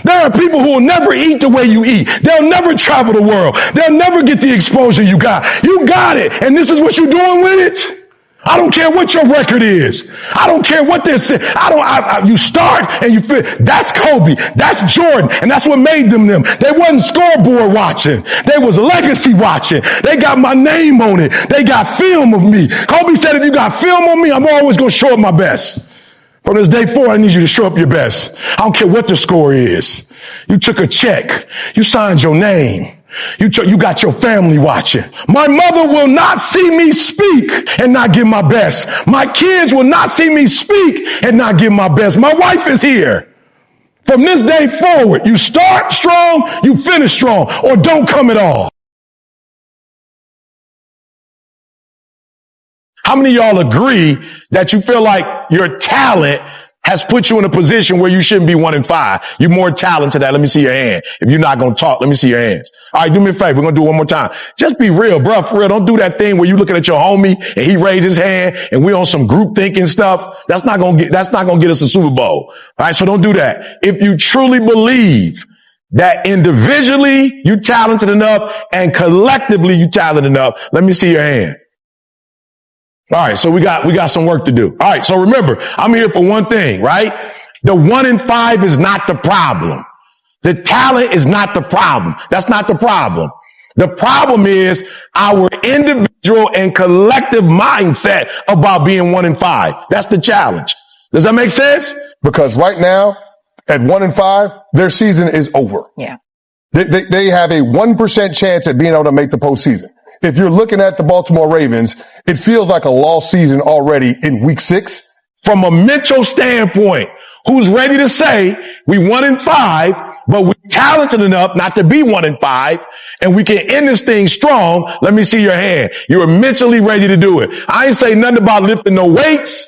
There are people who will never eat the way you eat. They'll never travel the world. They'll never get the exposure you got. You got it. And this is what you're doing with it. I don't care what your record is. I don't care what they're saying. You start and you feel, that's Kobe. That's Jordan. And that's what made them. They wasn't scoreboard watching. They was legacy watching. They got my name on it. They got film of me. Kobe said, if you got film on me, I'm always going to show up my best. From this day forward, I need you to show up your best. I don't care what the score is. You took a check. You signed your name. You got your family watching. My mother will not see me speak and not give my best. My kids will not see me speak and not give my best. My wife is here. From this day forward, you start strong, you finish strong, or don't come at all. How many of y'all agree that you feel like your talent has put you in a position where you shouldn't be 1-5? You're more talented than that. Let me see your hand. If you're not going to talk, let me see your hands. All right, do me a favor. We're going to do it one more time. Just be real, bro. For real. Don't do that thing where you looking at your homie and he raised his hand and we on some group thinking stuff. That's not going to get us a Super Bowl. All right. So don't do that. If you truly believe that individually you talented enough and collectively you talented enough, let me see your hand. All right, so we got some work to do. All right, so remember, I'm here for one thing, right? The 1-5 is not the problem. The talent is not the problem. That's not the problem. The problem is our individual and collective mindset about being 1-5. That's the challenge. Does that make sense? Because right now, at 1-5, their season is over. Yeah. They have a 1% chance at being able to make the postseason. If you're looking at the Baltimore Ravens, it feels like a lost season already in week 6. From a mental standpoint, who's ready to say we 1-5, but we're talented enough not to be 1-5, and we can end this thing strong? Let me see your hand. You're mentally ready to do it. I ain't say nothing about lifting no weights.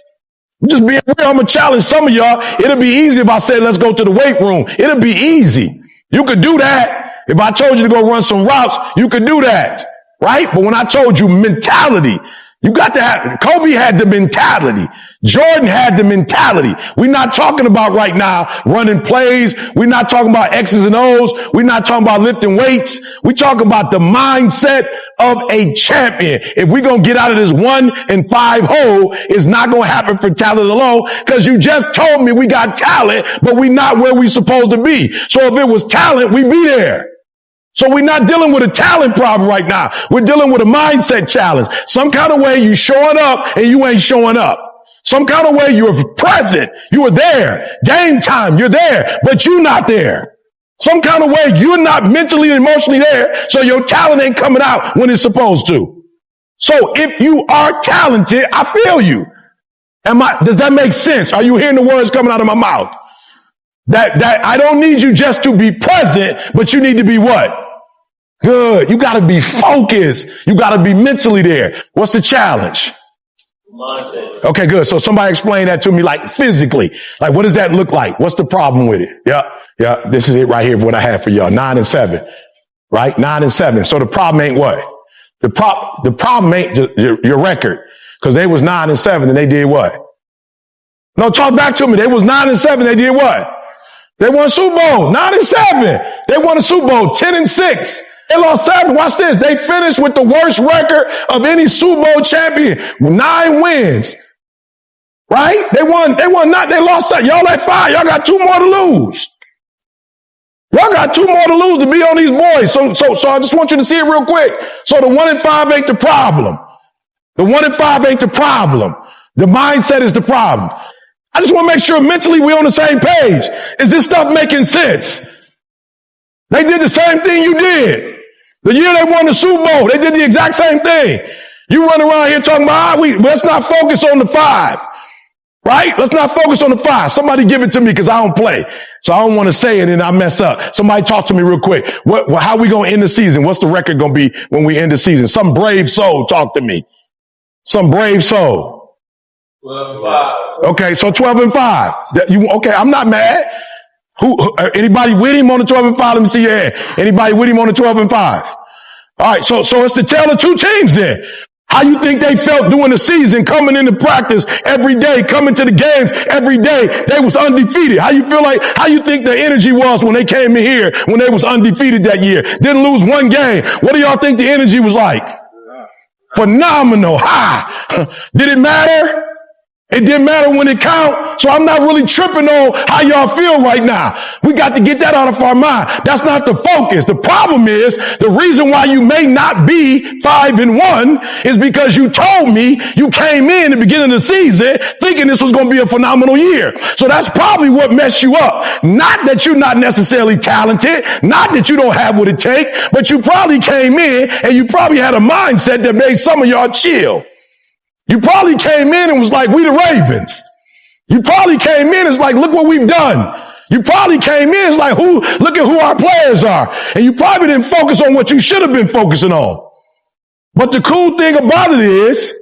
I'm just being real. I'm going to challenge some of y'all. It'll be easy if I say, let's go to the weight room. It'll be easy. You could do that. If I told you to go run some routes, you could do that. Right? But when I told you mentality, you got to have, Kobe had the mentality. Jordan had the mentality. We're not talking about right now running plays. We're not talking about X's and O's. We're not talking about lifting weights. We're talking about the mindset of a champion. If we're going to get out of this 1-5 hole, it's not going to happen for talent alone, because you just told me we got talent, but we're not where we're supposed to be. So if it was talent, we'd be there. So we're not dealing with a talent problem right now. We're dealing with a mindset challenge. Some kind of way you showing up and you ain't showing up. Some kind of way you're present. You are there. Game time, you're there, but you're not there. Some kind of way you're not mentally and emotionally there, so your talent ain't coming out when it's supposed to. So if you are talented, I feel you. Does that make sense? Are you hearing the words coming out of my mouth? That I don't need you just to be present, but you need to be what? Good. You got to be focused. You got to be mentally there. What's the challenge? Mindset. Okay, good. So somebody explain that to me, like physically. Like, what does that look like? What's the problem with it? Yeah. This is it right here. What I have for y'all. 9-7, right? 9-7. So the problem ain't what? The problem ain't your record, because they was 9-7 and they did what? No, talk back to me. They was 9-7. They did what? They won Super Bowl. 9-7. They won a Super Bowl. 10-6. They lost 7. Watch this. They finished with the worst record of any Super Bowl champion. 9 wins. Right? They lost 7. Y'all at 5. Y'all got 2 more to lose. Y'all got 2 more to lose to be on these boys. So I just want you to see it real quick. So the 1-5 ain't the problem. The 1-5 ain't the problem. The mindset is the problem. I just want to make sure mentally we're on the same page. Is this stuff making sense? They did the same thing you did. The year they won the Super Bowl, they did the exact same thing. You run around here talking about, let's not focus on the 5. Right? Let's not focus on the 5. Somebody give it to me, because I don't play. So I don't want to say it and I mess up. Somebody talk to me real quick. How we going to end the season? What's the record going to be when we end the season? Some brave soul talk to me. Some brave soul. 12-5. Okay, so 12-5. Okay, I'm not mad. Anybody with him on the 12-5? Let me see your hand. Anybody with him on the 12-5? All right, so it's the tale of 2 teams then. How you think they felt during the season, coming into practice every day, coming to the games every day? They was undefeated. How you think the energy was when they came in here, when they was undefeated that year? Didn't lose one game. What do y'all think the energy was like? Phenomenal. High. Did it matter? It didn't matter when it count. So I'm not really tripping on how y'all feel right now. We got to get that out of our mind. That's not the focus. The problem is the reason why you may not be 5-1 is because you told me you came in the beginning of the season thinking this was going to be a phenomenal year. So that's probably what messed you up. Not that you're not necessarily talented, not that you don't have what it takes, but you probably came in and you probably had a mindset that made some of y'all chill. You probably came in and was like, we the Ravens. You probably came in and was like, look what we've done. You probably came in and was like, look at who our players are. And you probably didn't focus on what you should have been focusing on. But the cool thing about it is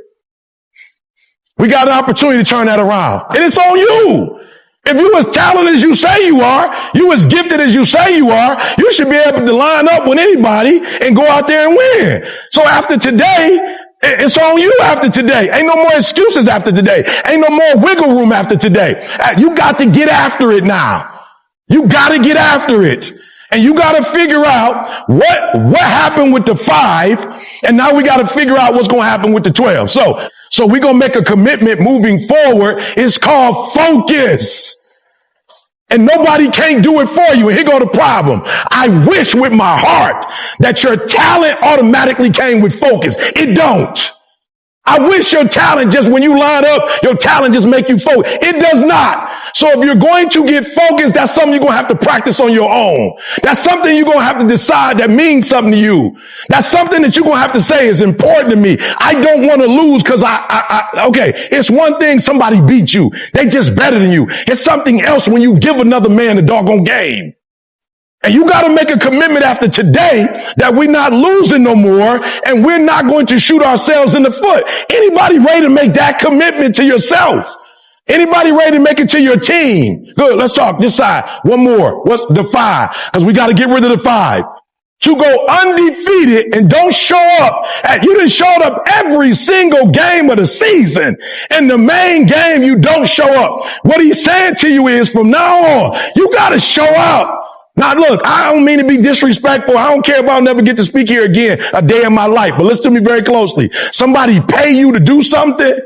we got an opportunity to turn that around. And it's on you. If you as talented as you say you are, you as gifted as you say you are, you should be able to line up with anybody and go out there and win. So after today, it's on you after today. Ain't no more excuses after today. Ain't no more wiggle room after today. You got to get after it now. You got to get after it. And you got to figure out what happened with the 5. And now we got to figure out what's going to happen with the 12. So we're going to make a commitment moving forward. It's called focus. And nobody can't do it for you. And here go the problem. I wish with my heart that your talent automatically came with focus. It don't. I wish your talent just, when you line up, your talent just make you focus. It does not. So if you're going to get focused, that's something you're going to have to practice on your own. That's something you're going to have to decide that means something to you. That's something that you're going to have to say is important to me. I don't want to lose because okay, it's one thing somebody beat you. They just better than you. It's something else when you give another man the doggone game. And you got to make a commitment after today that we're not losing no more and we're not going to shoot ourselves in the foot. Anybody ready to make that commitment to yourself? Anybody ready to make it to your team? Good. Let's talk this side. One more. What's the 5? Because we got to get rid of the 5. To go undefeated and don't show up. You done showed up every single game of the season. And the main game, you don't show up. What he's saying to you is from now on, you got to show up. Now, look, I don't mean to be disrespectful. I don't care if I'll never get to speak here again a day in my life. But listen to me very closely. Somebody pay you to do something.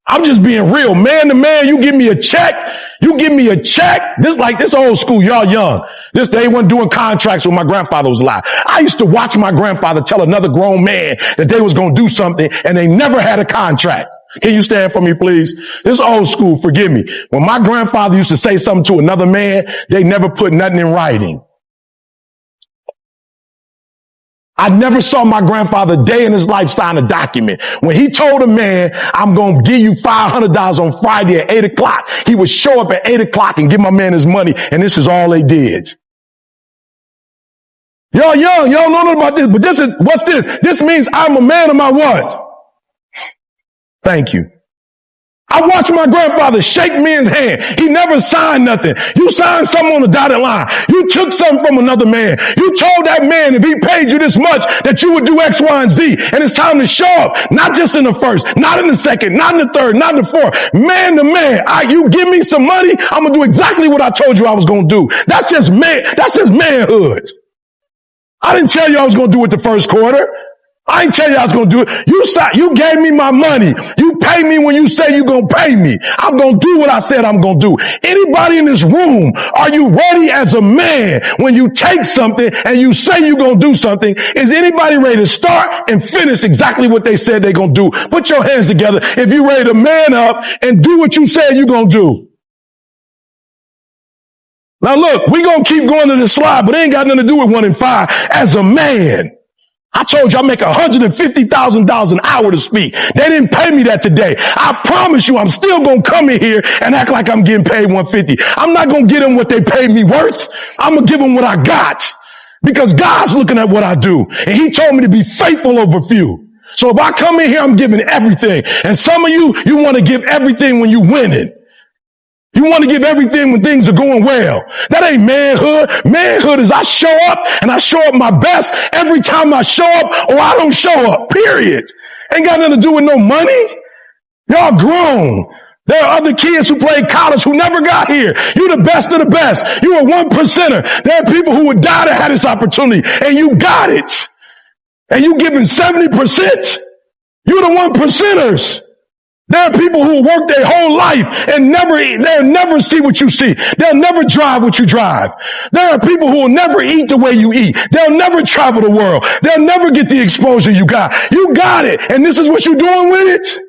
I'm just being real. Man to man, you give me a check. You give me a check. This old school. Y'all young. They weren't doing contracts when my grandfather was alive. I used to watch my grandfather tell another grown man that they was going to do something and they never had a contract. Can you stand for me, please? This old school, forgive me. When my grandfather used to say something to another man, they never put nothing in writing. I never saw my grandfather a day in his life sign a document. When he told a man, I'm going to give you $500 on Friday at 8 o'clock, he would show up at 8 o'clock and give my man his money, and this is all they did. Y'all young, y'all don't know nothing about this, but what's this? This means I'm a man of my what? Thank you. I watched my grandfather shake men's hand. He never signed nothing. You signed something on the dotted line. You took something from another man. You told that man if he paid you this much that you would do X, Y, and Z. And it's time to show up. Not just in the first, not in the second, not in the third, not in the fourth. Man to man. You give me some money, I'm going to do exactly what I told you I was going to do. That's just manhood. I didn't tell you I was going to do it the first quarter. I ain't tell you I was going to do it. You gave me my money. You pay me when you say you're going to pay me. I'm going to do what I said I'm going to do. Anybody in this room, are you ready as a man when you take something and you say you're going to do something? Is anybody ready to start and finish exactly what they said they're going to do? Put your hands together if you're ready to man up and do what you said you're going to do. Now look, we're going to keep going to the slide, but it ain't got nothing to do with 1 and 5. As a man, I told you I make $150,000 an hour to speak. They didn't pay me that today. I promise you I'm still going to come in here and act like I'm getting paid $150. I'm not going to give them what they paid me worth. I'm going to give them what I got because God's looking at what I do. And he told me to be faithful over few. So if I come in here, I'm giving everything. And some of you want to give everything when you winning. You want to give everything when things are going well. That ain't manhood. Manhood is I show up and I show up my best every time I show up or I don't show up, period. Ain't got nothing to do with no money. Y'all grown. There are other kids who played college who never got here. You're the best of the best. You a 1%er. There are people who would die to have this opportunity, and you got it. And you giving 70%. You're the 1%ers. There are people who work their whole life and they'll never see what you see. They'll never drive what you drive. There are people who will never eat the way you eat. They'll never travel the world. They'll never get the exposure you got. You got it. And this is what you're doing with it.